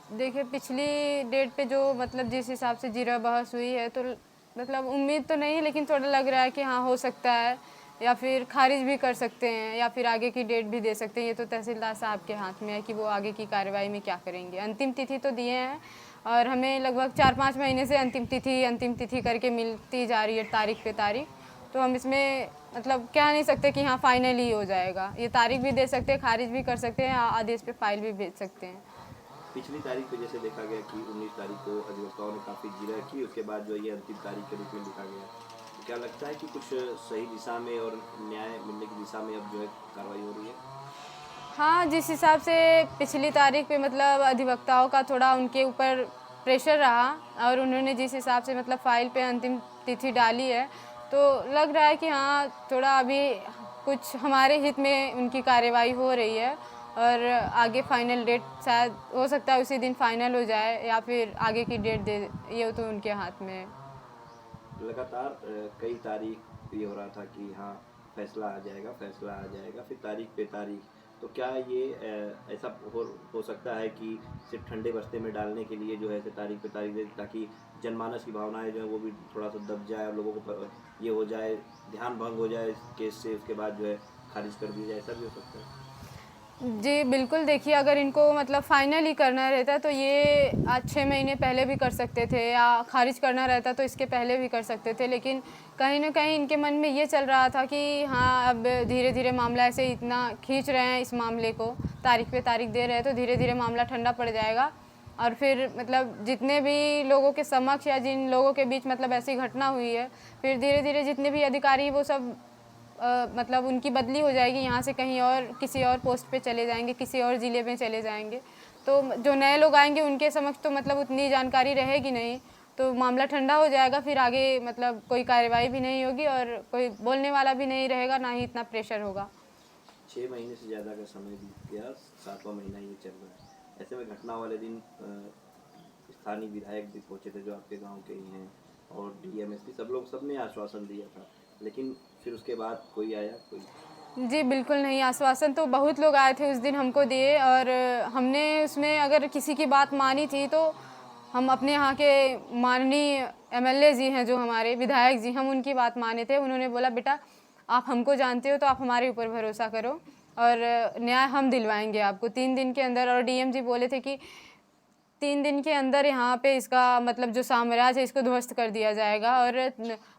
देखिए, पिछली डेट पे जो मतलब जिस हिसाब से जीरा बहस हुई है, तो मतलब उम्मीद तो नहीं है, लेकिन थोड़ा लग रहा है कि हाँ, हो सकता है, या फिर खारिज भी कर सकते हैं, या फिर आगे की डेट भी दे सकते हैं। ये तो तहसीलदार साहब के हाथ में है कि वो आगे की कार्रवाई में क्या करेंगे। अंतिम तिथि तो दिए हैं, और हमें लगभग 4-5 महीने से अंतिम तिथि करके मिलती जा रही है, तारीख पे तारीख। तो हम इसमें मतलब कह नहीं सकते कि हाँ, फाइनल ही हो जाएगा। ये तारीख भी दे सकते हैं, खारिज भी कर सकते हैं, आदेश पे फाइल भी भेज सकते हैं। पिछली तारीख पे जैसे देखा गया कि 19 तारीख को अधिवक्ताओं ने काफ़ी जिरह की, उसके बाद जो ये अंतिम तारीख के रूप में लिखा गया। तो क्या लगता है कि कुछ सही दिशा में और न्याय मिलने की दिशा में अब जो है कार्रवाई हो रही है? हाँ, जिस हिसाब से पिछली तारीख पे मतलब अधिवक्ताओं का थोड़ा उनके ऊपर प्रेशर रहा, और उन्होंने जिस हिसाब से मतलब फाइल पे अंतिम तिथि डाली है, तो लग रहा है कि हाँ, थोड़ा अभी कुछ हमारे हित में उनकी कार्रवाई हो रही है, और आगे फाइनल डेट शायद हो सकता है उसी दिन फाइनल हो जाए, या फिर आगे की डेट दे, ये तो उनके हाथ में है। लगातार कई तारीख ये हो रहा था कि हाँ, फैसला आ जाएगा, फैसला आ जाएगा, फिर तारीख पे तारीख। तो क्या ये ऐसा हो सकता है कि सिर्फ ठंडे बस्ते में डालने के लिए जो है ऐसे तारीख पे तारीख दे, ताकि जनमानस की भावनाएं जो है वो भी थोड़ा सा दब जाए और लोगों को ये हो जाए, ध्यान भंग हो जाए इस केस से, उसके बाद जो है खारिज कर दिया जाए, ऐसा भी हो सकता है? जी, बिल्कुल। देखिए, अगर इनको मतलब फ़ाइनल ही करना रहता तो ये आज 6 महीने पहले भी कर सकते थे, या ख़ारिज करना रहता तो इसके पहले भी कर सकते थे। लेकिन कहीं न कहीं इनके मन में ये चल रहा था कि हाँ, अब धीरे-धीरे मामला ऐसे इतना खींच रहे हैं इस मामले को, तारीख पे तारीख दे रहे हैं, तो धीरे-धीरे मामला ठंडा पड़ जाएगा, और फिर मतलब जितने भी लोगों के समक्ष या जिन लोगों के बीच मतलब ऐसी घटना हुई है, फिर धीरे-धीरे जितने भी अधिकारी वो सब मतलब उनकी बदली हो जाएगी, यहाँ से कहीं और किसी और पोस्ट पे चले जाएंगे, किसी और ज़िले में चले जाएंगे। तो जो नए लोग आएंगे उनके समक्ष तो मतलब उतनी जानकारी रहेगी नहीं, तो मामला ठंडा हो जाएगा। फिर आगे मतलब कोई कार्रवाई भी नहीं होगी, और कोई बोलने वाला भी नहीं रहेगा, ना ही इतना प्रेशर होगा। 6 महीने से ज़्यादा का समय बीत गया, 7वां महीना ये चल रहा है। ऐसे में घटना वाले दिन स्थानीय विधायक भी पहुंचे थे जो आपके गांव के ही हैं, और डीएमएसपी सबने आश्वासन दिया था, लेकिन फिर उसके बाद कोई आया? कोई? जी, बिल्कुल नहीं। आश्वासन तो बहुत लोग आए थे उस दिन हमको दिए, और हमने उसमें अगर किसी की बात मानी थी, तो हम अपने यहाँ के माननीय एमएलए जी हैं, जो हमारे विधायक जी, हम उनकी बात माने थे। उन्होंने बोला, बेटा आप हमको जानते हो, तो आप हमारे ऊपर भरोसा करो, और न्याय हम दिलवाएंगे आपको 3 दिन के अंदर। और डीएम जी बोले थे कि 3 दिन के अंदर यहाँ पे इसका मतलब जो साम्राज्य है इसको ध्वस्त कर दिया जाएगा, और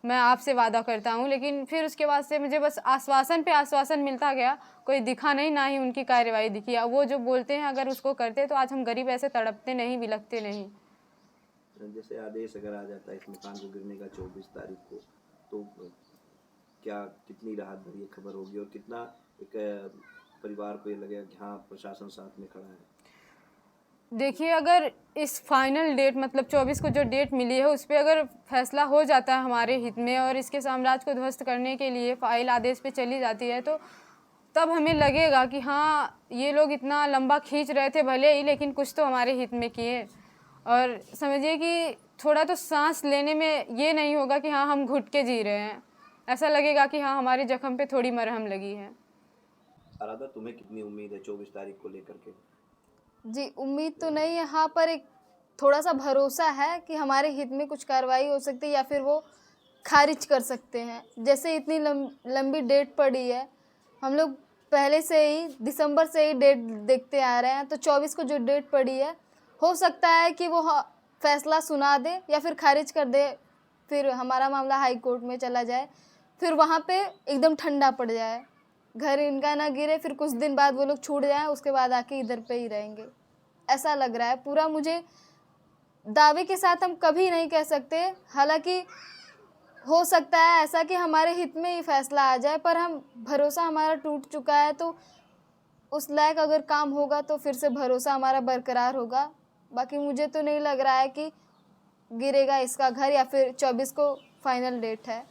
मैं आपसे वादा करता हूँ। लेकिन फिर उसके बाद से मुझे बस आश्वासन पे आश्वासन मिलता गया, कोई दिखा नहीं, ना ही उनकी कार्रवाई दिखी। वो जो बोलते हैं अगर उसको करते तो आज हम गरीब ऐसे तड़पते नहीं, बिलखते नहीं। जैसे आदेश अगर आ जाता है इस मकान को गिरने का 24 तारीख को, तो क्या कितनी राहत भरी खबर होगी, और कितना एक परिवार को ये लगेगा कि हाँ, प्रशासन साथ में खड़ा है? देखिए, अगर इस फाइनल डेट मतलब 24 को जो डेट मिली है उस पर अगर फैसला हो जाता है हमारे हित में, और इसके साम्राज्य को ध्वस्त करने के लिए फाइल आदेश पे चली जाती है, तो तब हमें लगेगा कि हाँ, ये लोग इतना लंबा खींच रहे थे भले ही, लेकिन कुछ तो हमारे हित में किए। और समझिए कि थोड़ा तो सांस लेने में ये नहीं होगा कि हाँ, हम घुट के जी रहे हैं। ऐसा लगेगा कि हाँ, हमारे जख्म पे थोड़ी मरहम लगी है। आराधा, तुम्हें कितनी उम्मीद है 24 तारीख को लेकर के? जी, उम्मीद तो नहीं है, हाँ, पर एक थोड़ा-सा भरोसा है कि हमारे हित में कुछ कार्रवाई हो सकती है, या फिर वो खारिज कर सकते हैं। जैसे इतनी लंबी डेट पड़ी है, हम लोग पहले से ही दिसंबर से ही डेट देखते आ रहे हैं, तो 24 को जो डेट पड़ी है, हो सकता है कि वो फैसला सुना दे या फिर खारिज कर दे, फिर हमारा मामला हाई कोर्ट में चला जाए, फिर वहाँ पे एकदम ठंडा पड़ जाए, घर इनका ना गिरे, फिर कुछ दिन बाद वो लोग छूट जाएं, उसके बाद आके इधर पे ही रहेंगे, ऐसा लग रहा है। पूरा मुझे दावे के साथ हम कभी नहीं कह सकते, हालांकि हो सकता है ऐसा कि हमारे हित में ही फैसला आ जाए, पर हम भरोसा हमारा टूट चुका है, तो उस लायक अगर काम होगा तो फिर से भरोसा हमारा बरकरार होगा। बाकी मुझे तो नहीं लग रहा है कि गिरेगा इसका घर, या फिर 24 को फाइनल डेट है।